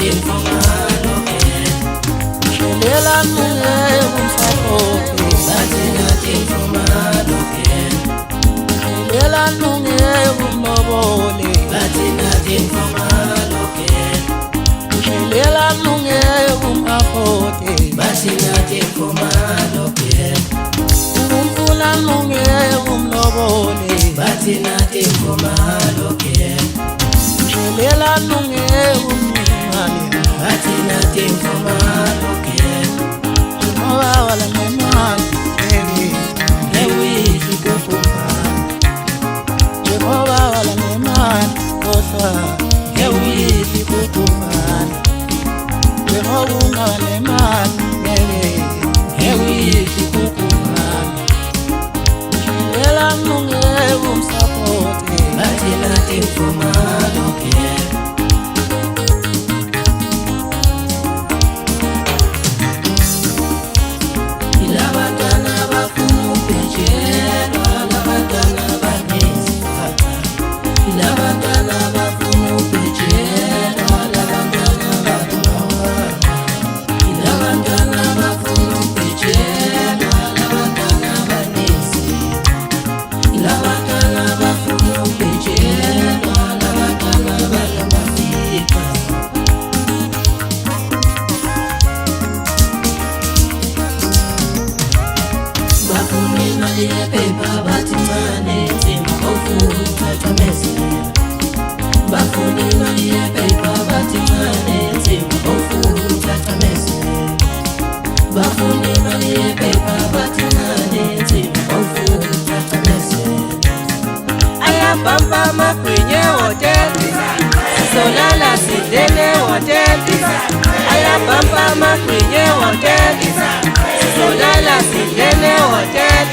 nothing for my locket. Shelela nunge umsapote. Bathi nothing for my locket. Shelela nunge umnobole. Bathi nothing for my locket. Shelela nunge umapote. Bathi nothing for my locket. Umfula nunge umnobole. Bathi nothing for my locket. Shelela nunge umimali. Bathi nothing for my locket. Moba wala memali. Ewi tukupumba. Moba wala memali. Kosa. Ewi tukupumba. Moba wala memali. Ewi tukupumba. Shelela nunge umsapote. Bathi nothing for my locket. Ilabantwana bafuna uphenjelwa, ilabantwana banesifata. Ilabantwana bafuna uphenjelwa, ilabantwana babunawana. Ilabantwana bafuna uphenjelwa, ilabantwana banesifata. Ilabantwana bafuna uphenjelwa, ilabantwana balambafika. Bafuna imali yephepha bathi mane nzima bawufuna ukuthatha mesela. Bafuna imali yephepha bathi mane nzima bawufuna ukuthatha mesela. Bafuna imali yephepha bathi mane nzima bawufuna ukuthatha mesela. Ayabamba magwinye hotel. Solala sidele hotel. Ayabamba magwinye hotel. Solala sidele hotel.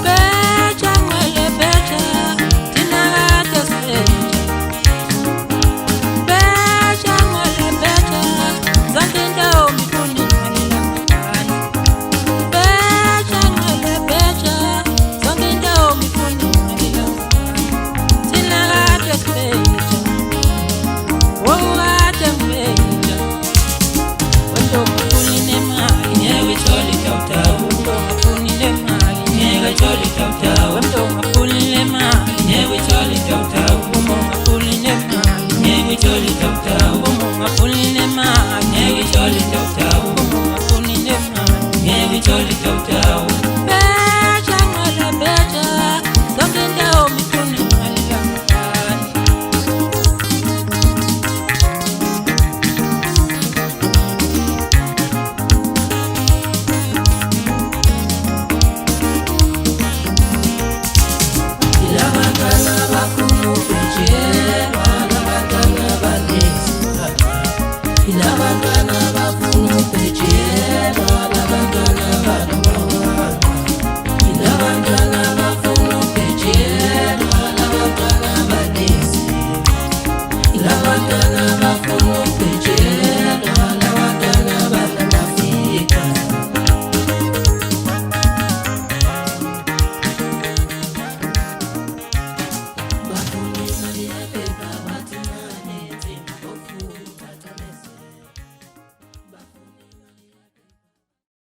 Becha ngwele becha, tinagate spenja. Becha ngwele becha, zankinda omifuni ngalila mkani. Becha ngwele becha, zankinda omifuni ngalila mkani. Tinagate spenja, wogate mpenja. Wendo mafuni nemali, nyewe choli tautawu. Wendo mafuni nemali, nyewe choli tautawu. Wendo mafuni nemali, nyewe choli tautawu. Wendo mafuni nemali, nyewe choli tautawu. Wendo mafuni nemali, nyewe choli tautawu. Wendo mafuni nemali, nyewe choli tautawu.